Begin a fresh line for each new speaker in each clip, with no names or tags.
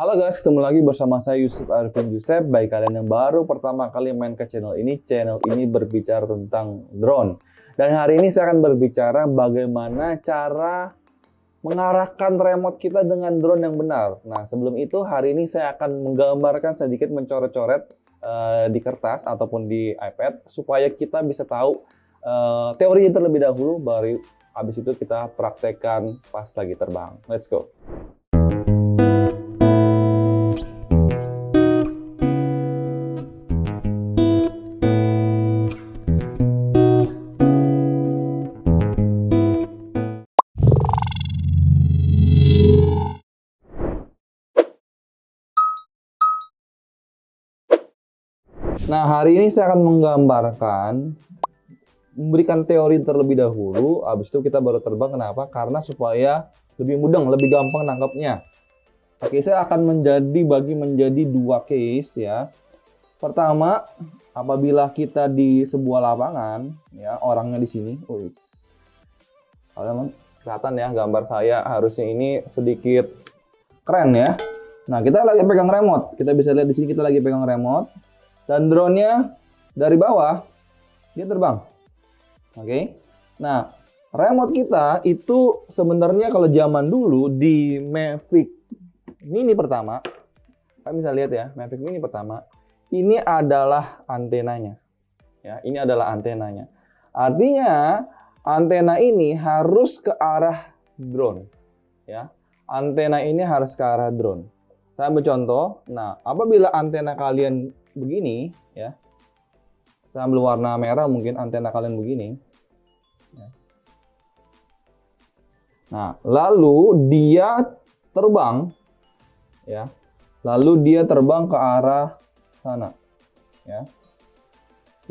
Halo guys, ketemu lagi bersama saya Yusuf Arifin Yusef. Bagi kalian yang baru pertama kali main ke channel ini berbicara tentang drone. Dan hari ini saya akan berbicara bagaimana cara mengarahkan remote kita dengan drone yang benar. Nah, sebelum itu hari ini saya akan menggambarkan sedikit, mencoret-coret di kertas ataupun di iPad supaya kita bisa tahu teorinya terlebih dahulu, baru habis itu kita praktekkan pas lagi terbang. Let's go. Nah, hari ini saya akan menggambarkan, memberikan teori terlebih dahulu, habis itu kita baru terbang. Kenapa? Karena supaya lebih mudah, lebih gampang nangkapnya. Oke, saya akan bagi menjadi dua case ya. Pertama, apabila kita di sebuah lapangan, ya orangnya di sini, kalian kelihatan ya gambar saya, harusnya ini sedikit keren ya. Nah, kita lagi pegang remote, kita bisa lihat di sini kita lagi pegang remote. Dan drone-nya dari bawah, dia terbang. Oke. Nah, remote kita itu sebenarnya kalau zaman dulu di Mavic Mini pertama, kalian bisa lihat ya, Mavic Mini pertama, ini adalah antenanya. Ya, ini adalah antenanya. Artinya, antena ini harus ke arah drone. Ya, antena ini harus ke arah drone. Saya ambil contoh. Nah, apabila antena kalian begini ya, saya ambil warna merah, mungkin antena kalian begini ya. Nah, lalu dia terbang ya, lalu dia terbang ke arah sana ya.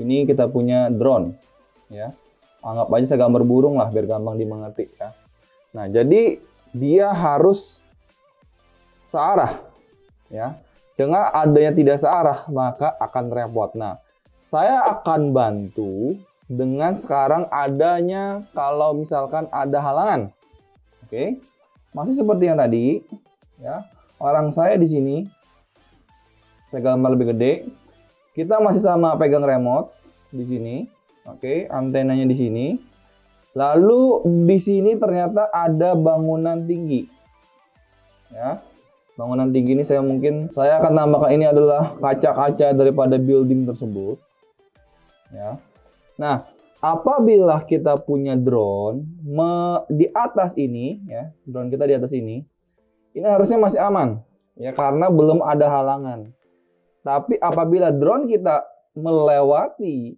Ini kita punya drone ya, anggap aja saya gambar burung lah biar gampang dimengerti ya. Nah, jadi dia harus searah ya. Dengan adanya tidak searah, maka akan repot. Nah, saya akan bantu dengan sekarang adanya kalau misalkan ada halangan. Oke. Masih seperti yang tadi, ya. Orang saya di sini, saya gambar lebih gede. Kita masih sama pegang remote di sini. Oke, antenanya di sini. Lalu di sini ternyata ada bangunan tinggi. Ya. Bangunan tinggi ini saya akan tambahkan ini adalah kaca-kaca daripada building tersebut. Ya. Nah, apabila kita punya drone di atas ini, ya, drone kita di atas ini harusnya masih aman, ya, karena belum ada halangan. Tapi apabila drone kita melewati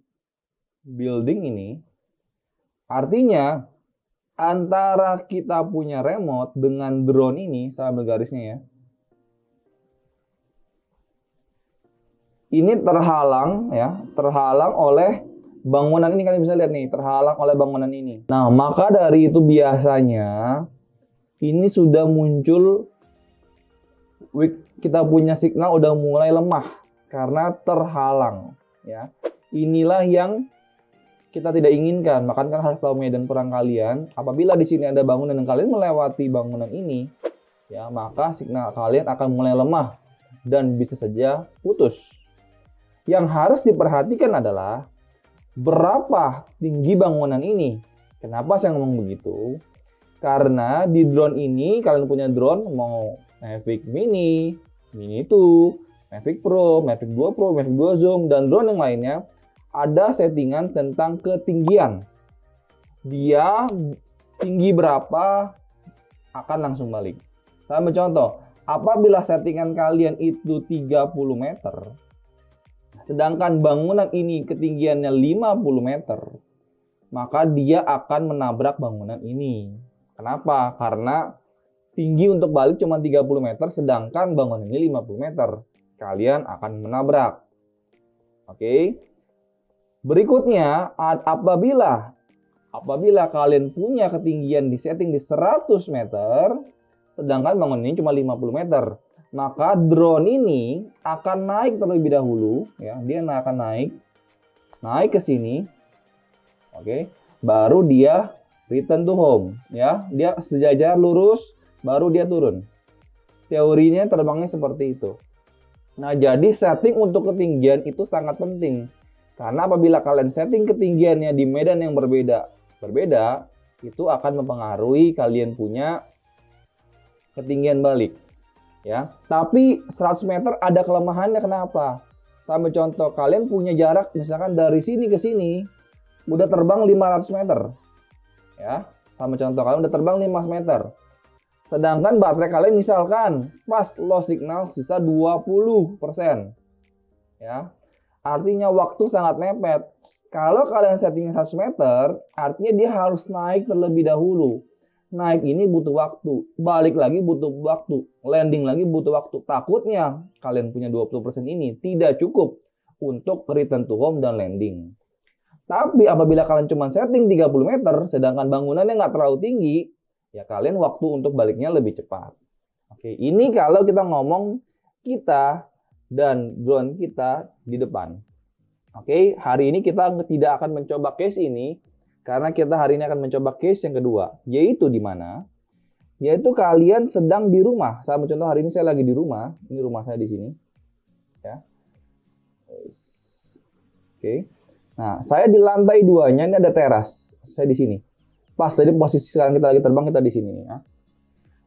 building ini, artinya antara kita punya remote dengan drone ini, saya ambil garisnya ya. Ini terhalang ya, terhalang oleh bangunan ini, kalian bisa lihat nih, terhalang oleh bangunan ini. Nah, maka dari itu biasanya ini sudah muncul, kita punya signal udah mulai lemah karena terhalang ya. Inilah yang kita tidak inginkan. Makanya kan harus tahu medan perang kalian. Apabila di sini ada bangunan dan kalian melewati bangunan ini ya, maka signal kalian akan mulai lemah dan bisa saja putus. Yang harus diperhatikan adalah berapa tinggi bangunan ini. Kenapa saya ngomong begitu? Karena di drone ini, kalian punya drone mau Mavic Mini, Mini 2, Mavic Pro, Mavic 2 Pro, Mavic 2 Zoom, dan drone yang lainnya, ada settingan tentang ketinggian. Dia tinggi berapa akan langsung balik. Saya ambil contoh, apabila settingan kalian itu 30 meter, sedangkan bangunan ini ketinggiannya 50 meter, maka dia akan menabrak bangunan ini. Kenapa? Karena tinggi untuk balik cuma 30 meter, sedangkan bangunan ini 50 meter. Kalian akan menabrak. Oke. Berikutnya, apabila kalian punya ketinggian di setting di 100 meter, sedangkan bangunan ini cuma 50 meter, maka drone ini akan naik terlebih dahulu ya. Dia akan naik ke sini. Oke. Baru dia return to home ya. Dia sejajar lurus, baru dia turun. Teorinya terbangnya seperti itu. Nah, jadi setting untuk ketinggian itu sangat penting. Karena apabila kalian setting ketinggiannya di medan yang berbeda, itu akan mempengaruhi kalian punya ketinggian balik. Ya, tapi 100 meter ada kelemahannya. Kenapa? Sama contoh, kalian punya jarak misalkan dari sini ke sini, udah terbang 500 meter. Ya, sama contoh, kalian udah terbang 500 meter. Sedangkan baterai kalian misalkan pas low signal sisa 20%. Ya. Artinya waktu sangat mepet. Kalau kalian settingnya 100 meter, artinya dia harus naik terlebih dahulu. Naik ini butuh waktu, balik lagi butuh waktu, landing lagi butuh waktu. Takutnya kalian punya 20% ini tidak cukup untuk return to home dan landing. Tapi apabila kalian cuma setting 30 meter, sedangkan bangunannya nggak terlalu tinggi, ya kalian waktu untuk baliknya lebih cepat. Oke, ini kalau kita ngomong kita dan drone kita di depan. Oke, hari ini kita tidak akan mencoba case ini, karena kita hari ini akan mencoba case yang kedua, yaitu di mana? Yaitu kalian sedang di rumah. Saya contoh hari ini saya lagi di rumah. Ini rumah saya di sini. Ya. Oke. Nah, saya di lantai 2-nya ini ada teras. Saya di sini. Pas, jadi posisi sekarang kita lagi terbang, kita di sini ya.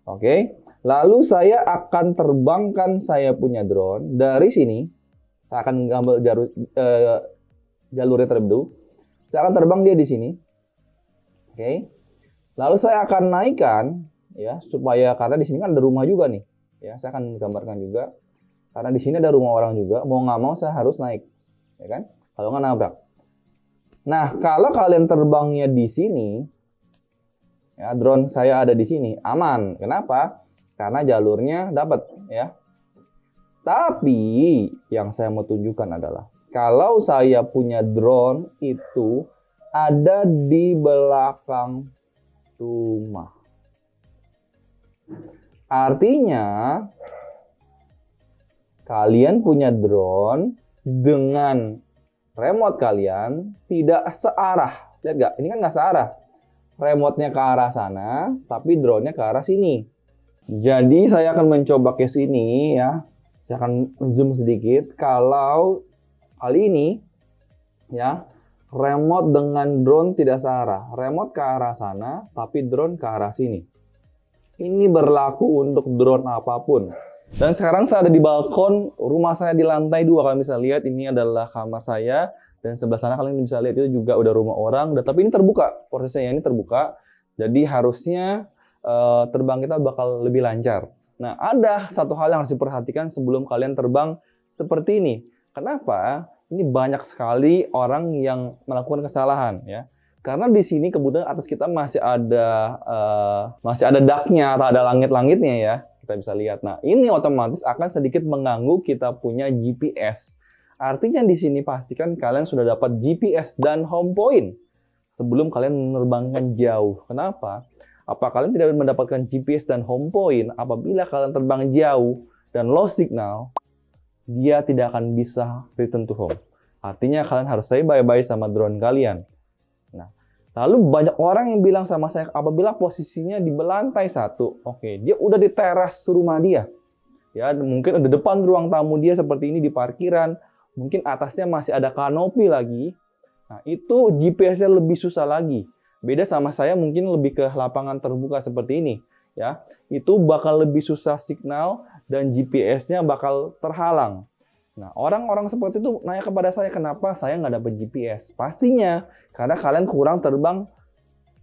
Oke, lalu saya akan terbangkan saya punya drone dari sini. Saya akan gambar jalurnya terlebih dahulu. Saya akan terbang dia di sini. Oke, lalu saya akan naikkan ya, supaya karena di sini kan ada rumah juga nih. Ya, saya akan gambarkan juga. Karena di sini ada rumah orang juga, mau nggak mau saya harus naik, ya kan? Kalau nggak nabrak. Nah, kalau kalian terbangnya di sini, ya, drone saya ada di sini, aman. Kenapa? Karena jalurnya dapat, ya. Tapi yang saya mau tunjukkan adalah kalau saya punya drone itu ada di belakang rumah. Artinya kalian punya drone dengan remote kalian tidak searah. Lihat nggak? Ini kan nggak searah. Remote-nya ke arah sana, tapi drone-nya ke arah sini. Jadi saya akan mencoba case ini ya. Saya akan zoom sedikit. Kalau kali ini ya, remote dengan drone tidak searah. Remote ke arah sana, tapi drone ke arah sini. Ini berlaku untuk drone apapun. Dan sekarang saya ada di balkon rumah saya di lantai 2. Kalian bisa lihat ini adalah kamar saya. Dan sebelah sana kalian bisa lihat itu juga udah rumah orang. Tapi ini terbuka, prosesnya ini terbuka. Jadi harusnya terbang kita bakal lebih lancar. Nah, ada satu hal yang harus diperhatikan sebelum kalian terbang seperti ini. Kenapa? Ini banyak sekali orang yang melakukan kesalahan ya. Karena di sini kebetulan atas kita masih ada duck-nya atau ada langit-langitnya ya. Kita bisa lihat. Nah, ini otomatis akan sedikit mengganggu kita punya GPS. Artinya di sini pastikan kalian sudah dapat GPS dan home point sebelum kalian menerbangkan jauh. Kenapa? Apa kalian tidak mendapatkan GPS dan home point apabila kalian terbang jauh dan low signal, dia tidak akan bisa return to home. Artinya kalian harus say bye-bye sama drone kalian. Nah, lalu banyak orang yang bilang sama saya apabila posisinya di lantai 1, oke, dia udah di teras rumah dia. Ya, mungkin di depan ruang tamu dia seperti ini di parkiran. Mungkin atasnya masih ada kanopi lagi. Nah, itu GPS-nya lebih susah lagi. Beda sama saya mungkin lebih ke lapangan terbuka seperti ini. Ya, itu bakal lebih susah signal dan GPS-nya bakal terhalang. Nah, orang-orang seperti itu nanya kepada saya, kenapa saya nggak dapat GPS? Pastinya, karena kalian kurang terbang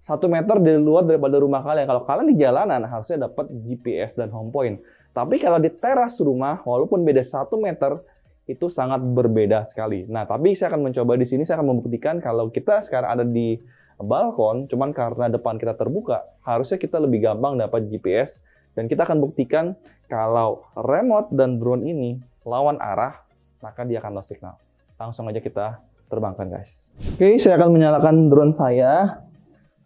1 meter dari luar daripada rumah kalian. Kalau kalian di jalanan, harusnya dapat GPS dan home point. Tapi kalau di teras rumah, walaupun beda 1 meter, itu sangat berbeda sekali. Nah, tapi saya akan mencoba di sini, saya akan membuktikan kalau kita sekarang ada di balkon, cuman karena depan kita terbuka, harusnya kita lebih gampang dapat GPS. Dan kita akan buktikan kalau remote dan drone ini lawan arah, maka dia akan lost signal. Langsung aja kita terbangkan, guys. Oke, saya akan menyalakan drone saya.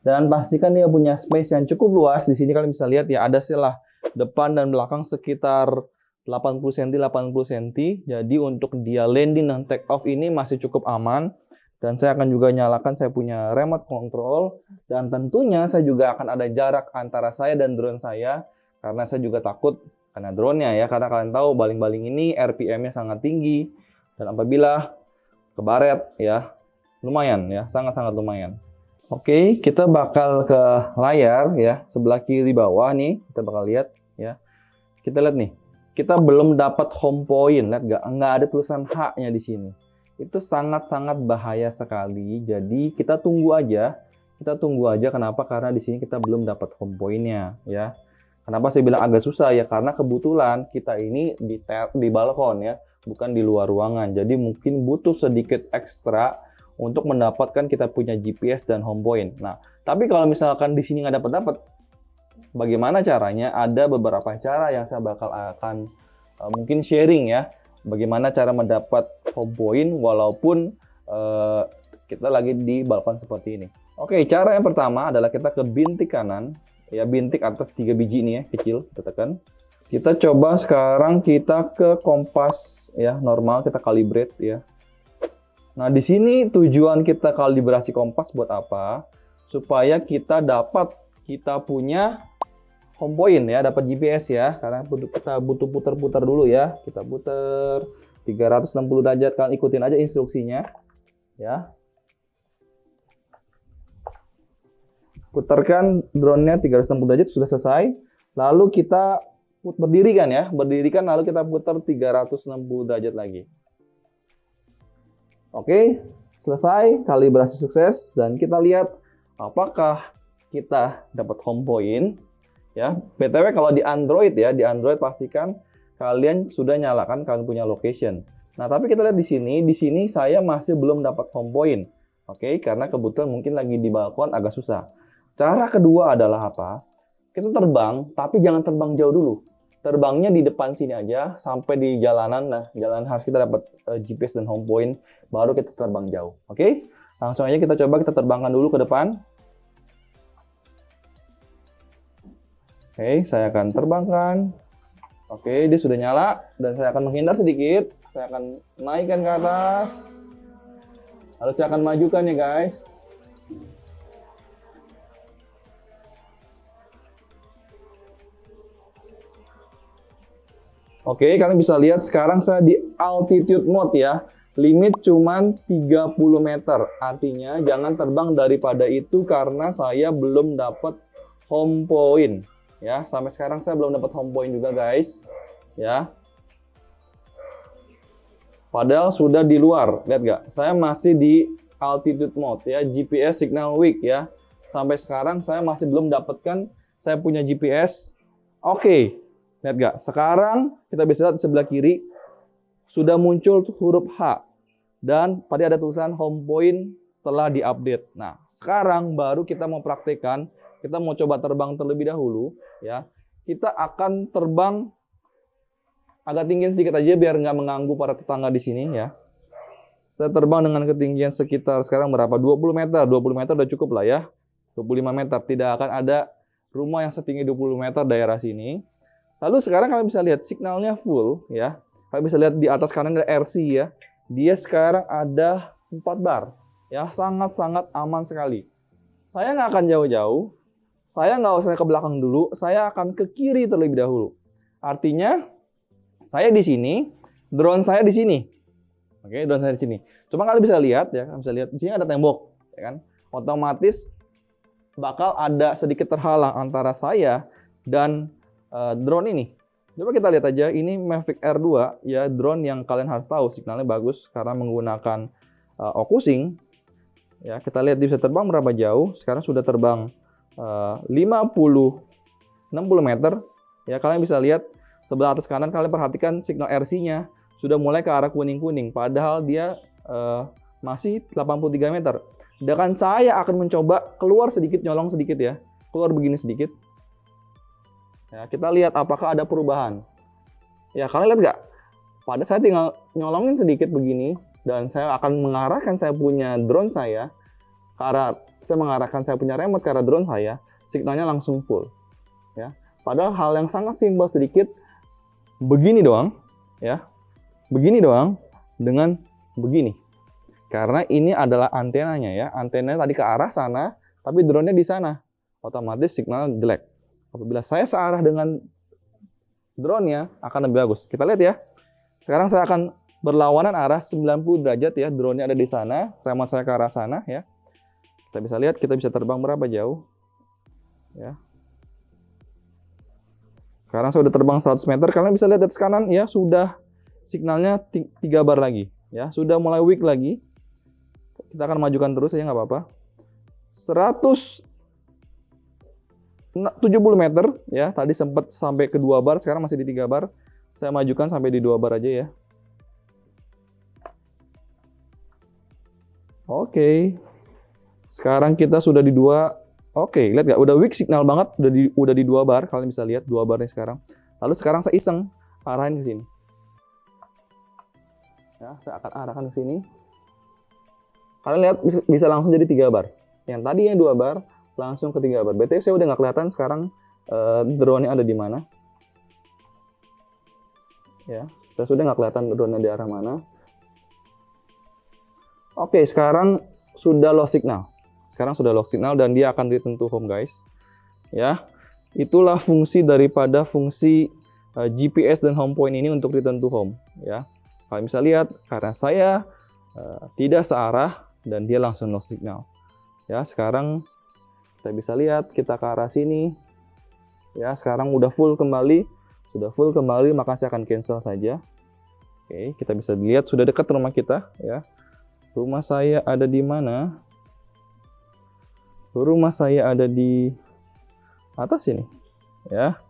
Dan pastikan dia punya space yang cukup luas. Di sini kalian bisa lihat ya, ada celah depan dan belakang sekitar 80 cm, 80 cm. Jadi untuk dia landing dan take off ini masih cukup aman. Dan saya akan juga nyalakan saya punya remote control. Dan tentunya saya juga akan ada jarak antara saya dan drone saya. Karena saya juga takut karena drone-nya ya, karena kalian tahu baling-baling ini RPM-nya sangat tinggi dan apabila kebaret ya lumayan ya, sangat-sangat lumayan. Oke, kita bakal ke layar ya, sebelah kiri bawah nih, kita bakal lihat ya. Kita lihat nih, kita belum dapat home point, lihat nggak ada tulisan H-nya di sini. Itu sangat-sangat bahaya sekali. Jadi kita tunggu aja. Kenapa? Karena di sini kita belum dapat home point-nya ya. Kenapa saya bilang agak susah ya? Karena kebetulan kita ini di balkon ya, bukan di luar ruangan. Jadi mungkin butuh sedikit ekstra untuk mendapatkan kita punya GPS dan home point. Nah, tapi kalau misalkan di sini nggak dapat, bagaimana caranya? Ada beberapa cara yang saya akan mungkin sharing ya. Bagaimana cara mendapat home point walaupun kita lagi di balkon seperti ini. Oke, cara yang pertama adalah kita ke bintik kanan. Ya, bintik atas 3 biji ini ya, kecil, kita tekan. Kita coba sekarang kita ke kompas ya, normal, kita calibrate ya. Nah, di sini tujuan kita kalibrasi kompas buat apa? Supaya kita punya home point ya, dapat GPS ya. Karena kita butuh putar-putar dulu ya. Kita putar 360 derajat, kalian ikutin aja instruksinya ya. Putarkan drone-nya 360 derajat, sudah selesai. Lalu kita berdirikan lalu kita putar 360 derajat lagi. Oke, selesai, kalibrasi sukses, dan kita lihat apakah kita dapat home point ya. BTW kalau di Android ya, di Android pastikan kalian sudah nyalakan kalian punya location. Nah, tapi kita lihat di sini saya masih belum dapat home point. Oke, karena kebetulan mungkin lagi di balkon agak susah. Cara kedua adalah apa? Kita terbang, tapi jangan terbang jauh dulu. Terbangnya di depan sini aja sampai di jalanan. Nah, jalan harus kita dapat GPS dan home point, baru kita terbang jauh. Oke? Langsung aja kita coba kita terbangkan dulu ke depan. Oke, saya akan terbangkan. Oke, dia sudah nyala dan saya akan menghindar sedikit. Saya akan naikkan ke atas. Lalu saya akan majukan ya, guys. Oke, kalian bisa lihat sekarang saya di altitude mode ya. Limit cuman 30 meter. Artinya jangan terbang daripada itu karena saya belum dapat home point. Ya, sampai sekarang saya belum dapat home point juga, guys. Ya. Padahal sudah di luar. Lihat nggak? Saya masih di altitude mode ya, GPS signal weak ya. Sampai sekarang saya masih belum dapatkan saya punya GPS. Oke. Lihat nggak? Sekarang kita bisa lihat di sebelah kiri sudah muncul huruf H dan tadi ada tulisan home point setelah diupdate. Nah, sekarang baru kita mau praktekkan, kita mau coba terbang terlebih dahulu ya. Kita akan terbang agak tinggi sedikit aja biar nggak mengganggu para tetangga di sini ya. Saya terbang dengan ketinggian sekitar sekarang berapa? 20 meter. 20 meter udah cukup lah ya. 25 meter. Tidak akan ada rumah yang setinggi 20 meter daerah sini. Lalu sekarang kalian bisa lihat signalnya full ya. Kalian bisa lihat di atas kanan ada RC ya. Dia sekarang ada 4 bar. Ya, sangat-sangat aman sekali. Saya nggak akan jauh-jauh. Saya nggak usah ke belakang dulu. Saya akan ke kiri terlebih dahulu. Artinya saya di sini, drone saya di sini. Oke, drone saya di sini. Cuma kalian bisa lihat ya, kalian bisa lihat di sini ada tembok, ya kan? Otomatis bakal ada sedikit terhalang antara saya dan drone ini. Coba kita lihat aja, ini Mavic Air 2 ya, drone yang kalian harus tahu signalnya bagus karena menggunakan Ocusing. Ya, kita lihat dia bisa terbang berapa jauh. Sekarang sudah terbang 60 meter. Ya, kalian bisa lihat sebelah atas kanan, kalian perhatikan signal RC-nya sudah mulai ke arah kuning-kuning padahal dia masih 83 meter. Dan saya akan mencoba keluar sedikit, nyolong sedikit ya. Keluar begini sedikit. Ya, kita lihat apakah ada perubahan. Ya, kalian lihat nggak? Pada saya tinggal nyolongin sedikit begini, dan saya akan mengarahkan saya punya drone saya ke arah, saya mengarahkan saya punya remote ke arah drone saya, signalnya langsung full. Ya, padahal hal yang sangat simpel sedikit, begini doang, ya, begini doang, dengan begini. Karena ini adalah antenanya ya, antenanya tadi ke arah sana, tapi drone-nya di sana, otomatis signal jelek. Apabila saya searah dengan drone-nya akan lebih bagus. Kita lihat ya. Sekarang saya akan berlawanan arah 90 derajat ya. Drone-nya ada di sana, remote saya ke arah sana ya. Kita bisa lihat kita bisa terbang berapa jauh. Ya. Sekarang saya sudah terbang 100 meter. Kalian bisa lihat di atas kanan ya, sudah signalnya 3 bar lagi ya. Sudah mulai weak lagi. Kita akan majukan terus ya, nggak apa-apa. 170 meter ya. Tadi sempat sampai ke 2 bar, sekarang masih di 3 bar. Saya majukan sampai di 2 bar aja ya. Oke. Sekarang kita sudah di 2. Oke, lihat nggak? Udah weak signal banget, udah di 2 bar. Kalian bisa lihat 2 barnya sekarang. Lalu sekarang saya iseng arahin ke sini. Ya, saya akan arahkan ke sini. Kalian lihat bisa langsung jadi 3 bar. Yang tadinya 2 bar langsung ke 3 bar. BTW saya udah nggak kelihatan sekarang drone-nya ada di mana. Ya, saya sudah nggak kelihatan drone-nya di arah mana. Oke, sekarang sudah lost signal. Sekarang sudah lost signal dan dia akan return to home, guys. Ya, itulah fungsi daripada fungsi GPS dan home point ini untuk return to home. Ya, kalian bisa lihat karena saya tidak searah dan dia langsung lost signal. Ya, sekarang kita bisa lihat kita ke arah sini. Ya, sekarang udah full kembali. Sudah full kembali, maka saya akan cancel saja. Oke, kita bisa lihat sudah dekat rumah kita. Ya, rumah saya ada di mana? Rumah saya ada di atas ini. Ya,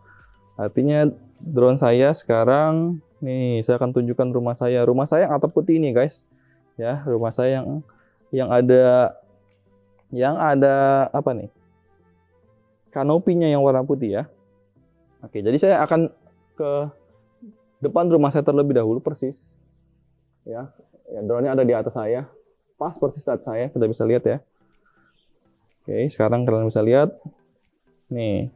artinya drone saya sekarang nih, saya akan tunjukkan rumah saya. Rumah saya yang atap putih ini, guys. Ya, rumah saya yang ada apa nih? Kanopinya yang warna putih ya. Oke, jadi saya akan ke depan rumah saya terlebih dahulu persis. Ya, drone-nya ada di atas saya. Pas persis di atas saya, kita bisa lihat ya. Oke, sekarang kalian bisa lihat. Nih.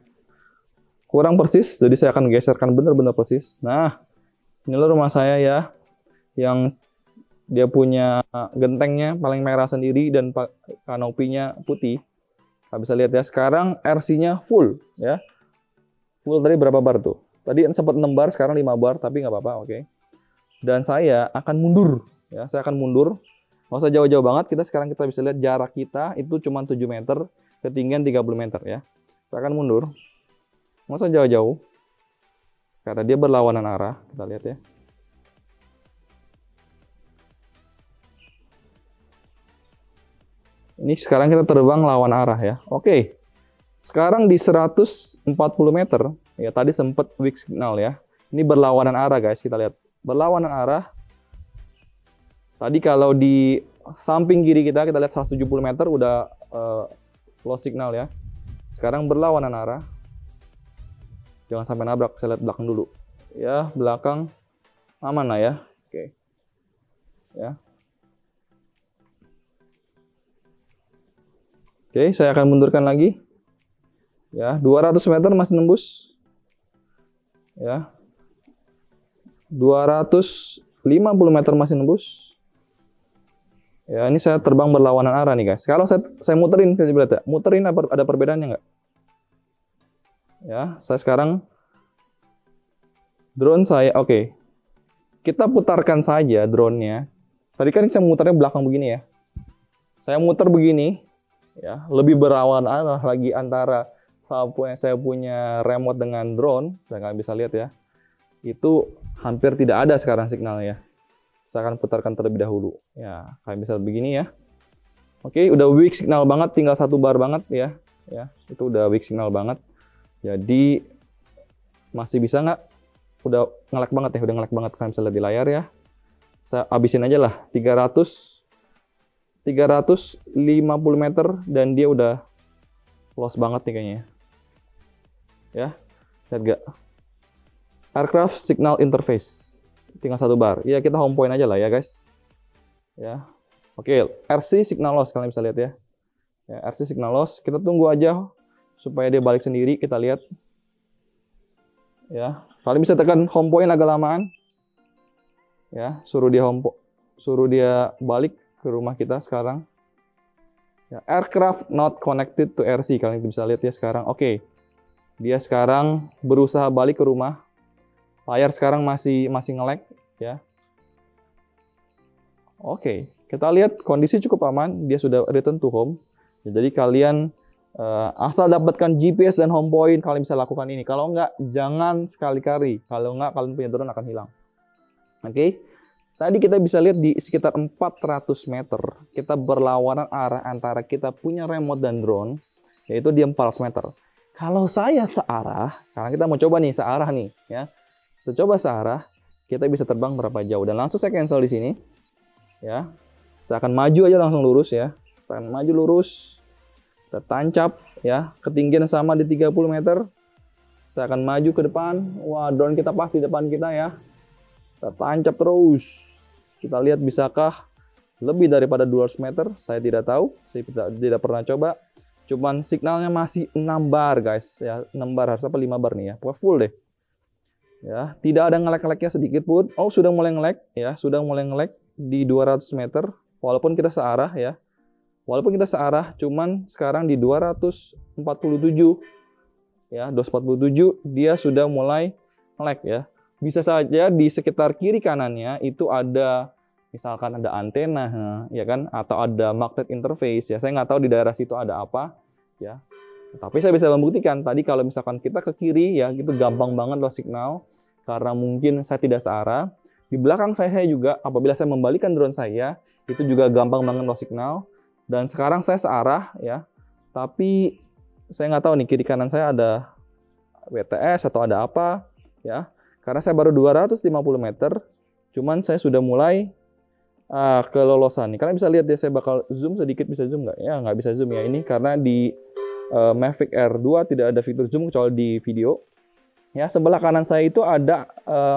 Kurang persis, jadi saya akan geserkan benar-benar persis. Nah, inilah rumah saya ya. Yang dia punya gentengnya paling merah sendiri dan kanopinya putih. Kalian bisa lihat ya, sekarang RC-nya full ya. Full tadi berapa bar tuh? Tadi sempat 6 bar, sekarang 5 bar, tapi nggak apa-apa, oke. Dan saya akan mundur ya, saya akan mundur. Nggak usah jauh-jauh banget, sekarang kita bisa lihat jarak kita itu cuma 7 meter, ketinggian 30 meter ya. Saya akan mundur. Nggak usah jauh-jauh. Karena dia berlawanan arah, kita lihat ya. Ini sekarang kita terbang lawan arah ya. Oke. Sekarang di 140 meter, ya tadi sempat weak signal ya. Ini berlawanan arah guys, kita lihat. Berlawanan arah. Tadi kalau di samping kiri kita lihat 170 meter udah low signal ya. Sekarang berlawanan arah. Jangan sampai nabrak, saya lihat belakang dulu. Ya, belakang aman lah ya. Oke. Ya. Oke, saya akan mundurkan lagi. Ya, 200 meter masih nembus. Ya. 250 meter masih nembus. Ya, ini saya terbang berlawanan arah nih guys. Kalau saya muterin, saya lihat ya. Muterin ada perbedaannya nggak? Ya, saya sekarang drone saya, oke. Kita putarkan saja drone-nya. Tadi kan saya muternya belakang begini ya. Saya muter begini, ya, lebih berlawanan arah lagi antara saya punya remote dengan drone. Dan kalian bisa lihat ya, itu hampir tidak ada sekarang signalnya. Saya akan putarkan terlebih dahulu. Ya, kalian bisa begini ya. Oke, udah weak signal banget, tinggal 1 bar banget ya. Ya, itu udah weak signal banget. Jadi masih bisa nggak? Udah nge-lag banget ya, udah nge-lag banget. Kalian bisa lihat di layar ya. Saya habisin aja lah 350 meter dan dia udah lost banget nih kayaknya. Ya, lihat gak? Aircraft Signal Interface. Tinggal 1 bar. Ya, kita home point aja lah ya guys. Ya. Oke, RC signal loss kalian bisa lihat ya. Ya, RC signal loss. Kita tunggu aja supaya dia balik sendiri. Kita lihat. Ya, kalian bisa tekan home point agak lamaan. Ya, suruh dia balik ke rumah kita sekarang. Ya, aircraft not connected to RC kalian bisa lihat ya sekarang. Oke. Dia sekarang berusaha balik ke rumah. Layar sekarang masih nge-lag ya. Oke, kita lihat kondisi cukup aman, dia sudah return to home. Jadi kalian asal dapatkan GPS dan home point, kalian bisa lakukan ini. Kalau enggak, jangan sekali-kali. Kalau enggak, kalian punya drone akan hilang. Oke, tadi kita bisa lihat di sekitar 400 meter, kita berlawanan arah antara kita punya remote dan drone, yaitu di 400 meter. Kalau saya searah, sekarang kita mau coba nih searah nih, ya. Kita coba searah, kita bisa terbang berapa jauh. Dan langsung saya cancel di sini. Ya, kita akan maju aja langsung lurus ya. Kita akan maju lurus, kita tancap ya, ketinggian sama di 30 meter. Saya akan maju ke depan. Wah, drone kita pas di depan kita ya. Kita tancap terus. Kita lihat bisakah lebih daripada 200 meter. Saya tidak tahu, saya tidak pernah coba. Cuman signalnya masih 6 bar guys ya, 6 bar harus apa 5 bar nih ya. Pokoknya full deh. Ya, tidak ada nge-lag-lagnya sedikit pun. Oh, sudah mulai nge-lag ya, sudah mulai nge-lag di 200 meter walaupun kita searah ya. Walaupun kita searah cuman sekarang di 247 ya, 247 dia sudah mulai nge-lag ya. Bisa saja di sekitar kiri kanannya itu ada misalkan ada antena ya kan, atau ada magnet interface ya. Saya nggak tahu di daerah situ ada apa ya. Tapi saya bisa membuktikan tadi kalau misalkan kita ke kiri ya, gitu gampang banget loh signal karena mungkin saya tidak searah. Di belakang saya juga apabila saya membalikan drone saya itu juga gampang banget loh signal. Dan sekarang saya searah ya, tapi saya nggak tahu nih kiri kanan saya ada WTS atau ada apa ya. Karena saya baru 250 meter, cuman saya sudah mulai kelolosan nih. Kalian bisa lihat ya, saya bakal zoom sedikit, bisa zoom nggak? Ya nggak bisa zoom ya ini karena di Mavic Air 2 tidak ada fitur zoom kecuali di video. Ya, sebelah kanan saya itu ada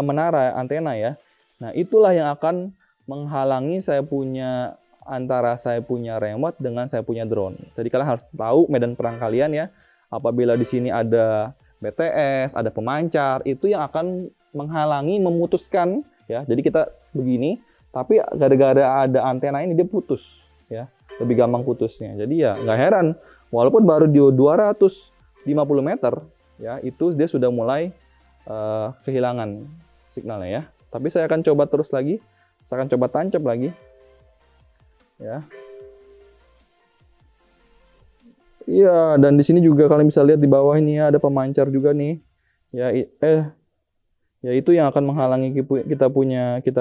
menara antena ya. Nah, itulah yang akan menghalangi saya punya antara saya punya remote dengan saya punya drone. Jadi kalian harus tahu medan perang kalian ya. Apabila di sini ada BTS, ada pemancar, itu yang akan menghalangi, memutuskan ya. Jadi kita begini, tapi gara-gara ada antena ini dia putus ya. Lebih gampang putusnya. Jadi ya nggak heran walaupun baru di 250 meter ya, itu dia sudah mulai kehilangan signalnya ya. Tapi saya akan coba terus lagi. Saya akan coba tancap lagi. Ya. Iya, dan di sini juga kalian bisa lihat di bawah ini ya, ada pemancar juga nih. Ya, ya itu yang akan menghalangi kita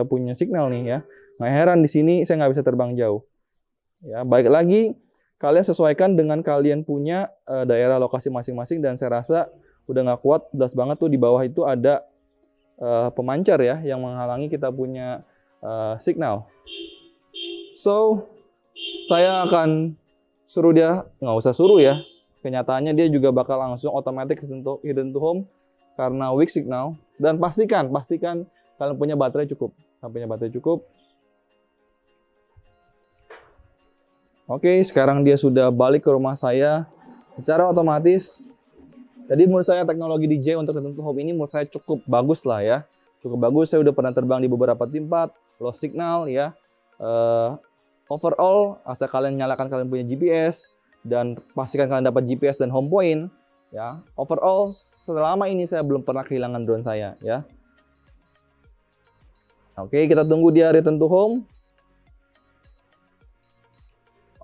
punya signal nih ya. Nggak heran di sini saya nggak bisa terbang jauh. Ya, baik lagi kalian sesuaikan dengan kalian punya daerah lokasi masing-masing, dan saya rasa udah nggak kuat, jelas banget tuh di bawah itu ada pemancar ya yang menghalangi kita punya signal. So, saya akan suruh dia, nggak usah suruh ya, kenyataannya dia juga bakal langsung otomatis hidden to home karena weak signal. Dan pastikan kalian punya baterai cukup. Oke, sekarang dia sudah balik ke rumah saya secara otomatis. Jadi menurut saya teknologi DJ untuk hidden to home ini menurut saya cukup bagus lah ya. Cukup bagus, saya udah pernah terbang di beberapa tempat, low signal ya. Overall, asal kalian nyalakan kalian punya GPS dan pastikan kalian dapat GPS dan home point ya. Overall, selama ini saya belum pernah kehilangan drone saya ya. Oke, kita tunggu dia return to home.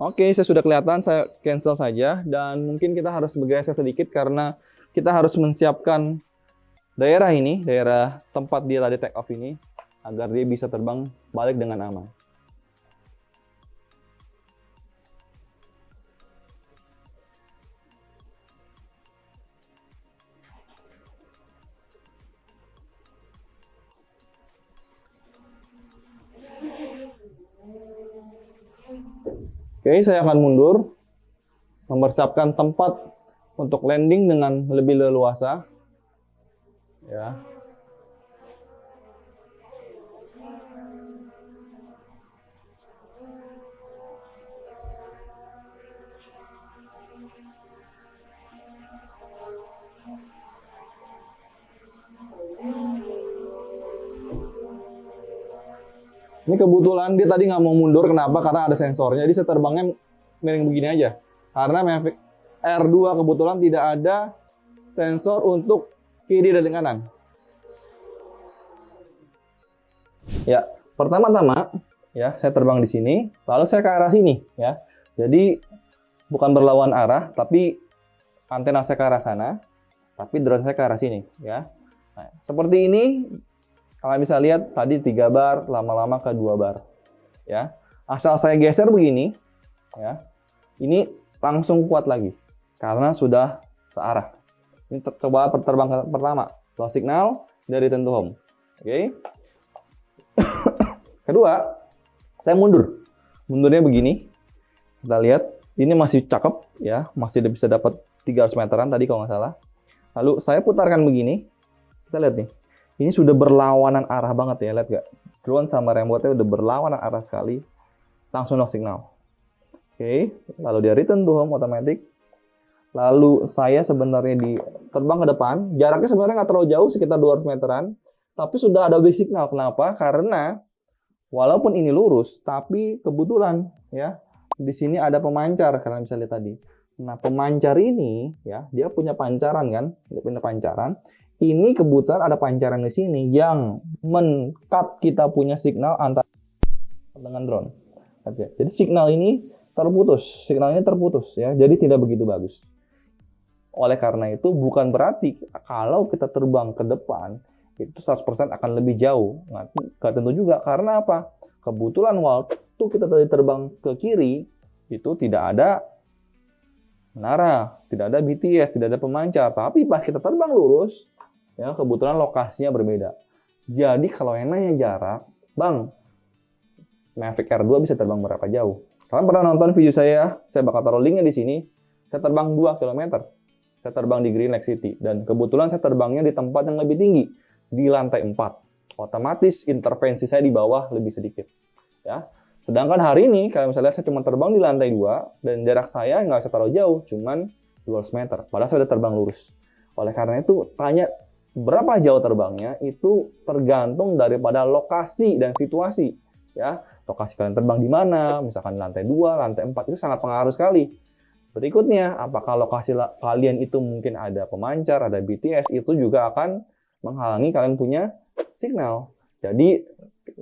Oke, saya sudah kelihatan, saya cancel saja dan mungkin kita harus bergeser sedikit karena kita harus menyiapkan daerah ini, daerah tempat dia tadi take off ini agar dia bisa terbang balik dengan aman. Oke, saya akan mundur, mempersiapkan tempat untuk landing dengan lebih leluasa. Ya. Ini kebetulan dia tadi nggak mau mundur, kenapa? Karena ada sensornya, jadi saya terbangnya miring begini aja. Karena Mavic Air 2 kebetulan tidak ada sensor untuk kiri dan kanan. Ya, pertama-tama ya saya terbang di sini, lalu saya ke arah sini ya. Jadi bukan berlawan arah, tapi antena saya ke arah sana, tapi drone saya ke arah sini ya. Nah, seperti ini kalian bisa lihat tadi 3 bar, lama-lama ke 2 bar ya. Asal saya geser begini ya, ini langsung kuat lagi karena sudah searah. Ini coba terbang pertama, low signal dari return to home. Oke. Kedua, saya mundur. Mundurnya begini. Kita lihat, ini masih cakep ya, masih bisa dapat 300 meteran tadi kalau nggak salah. Lalu saya putarkan begini. Kita lihat nih. Ini sudah berlawanan arah banget ya, lihat nggak? Drone sama remote-nya udah berlawanan arah sekali. Langsung low signal. Oke, lalu dia return to home otomatis. Lalu saya sebenarnya terbang ke depan. Jaraknya sebenarnya nggak terlalu jauh, sekitar 200 meteran. Tapi sudah ada basic signal. Kenapa? Karena walaupun ini lurus, tapi kebetulan ya di sini ada pemancar, kalian bisa lihat tadi. Nah, pemancar ini ya, dia punya pancaran kan? Dia punya pancaran. Ini kebetulan ada pancaran di sini yang men-cut kita punya signal antara dengan drone. Oke. Jadi signal ini terputus, signalnya terputus ya. Jadi tidak begitu bagus. Oleh karena itu bukan berarti kalau kita terbang ke depan itu 100% akan lebih jauh. Nah, nggak tentu juga. Karena apa? Kebetulan waktu kita tadi terbang ke kiri, itu tidak ada menara, tidak ada BTS, tidak ada pemancar. Tapi pas kita terbang lurus, ya kebetulan lokasinya berbeda. Jadi kalau yang nanya jarak, Bang, Mavic Air 2 bisa terbang berapa jauh? Kalian pernah nonton video saya bakal taruh linknya di sini. Saya terbang 2 km. Saya terbang di Green Lake City. Dan kebetulan saya terbangnya di tempat yang lebih tinggi. Di lantai 4. Otomatis intervensi saya di bawah lebih sedikit. Ya. Sedangkan hari ini, kalian bisa lihat saya cuma terbang di lantai 2. Dan jarak saya nggak bisa terlalu jauh. Cuman 200 meter. Padahal saya udah terbang lurus. Oleh karena itu, tanya berapa jauh terbangnya, itu tergantung daripada lokasi dan situasi. Ya, lokasi kalian terbang di mana, misalkan lantai 2, lantai 4, itu sangat pengaruh sekali. Berikutnya, apakah lokasi kalian itu mungkin ada pemancar, ada BTS, itu juga akan menghalangi kalian punya signal. Jadi,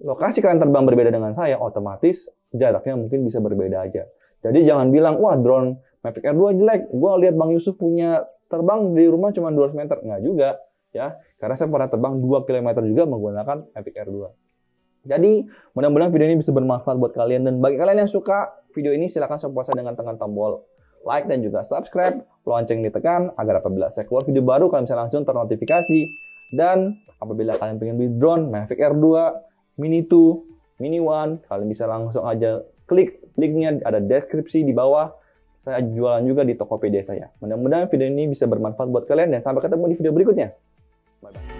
lokasi kalian terbang berbeda dengan saya, otomatis jaraknya mungkin bisa berbeda aja. Jadi, jangan bilang, wah drone Mavic Air 2 jelek, gue lihat Bang Yusuf punya terbang di rumah cuma 200 meter. Nggak juga, ya. Karena saya pernah terbang 2 km juga menggunakan Mavic Air 2. Jadi, mudah-mudahan video ini bisa bermanfaat buat kalian. Dan bagi kalian yang suka video ini, silahkan support saya dengan tekan tombol like dan juga subscribe. Lonceng ditekan agar apabila saya keluar video baru, kalian bisa langsung ternotifikasi. Dan apabila kalian pengen beli drone Mavic Air 2, Mini 2, Mini 1, kalian bisa langsung aja klik linknya, ada deskripsi di bawah. Saya jualan juga di Tokopedia saya. Mudah-mudahan video ini bisa bermanfaat buat kalian. Dan sampai ketemu di video berikutnya. Bye-bye.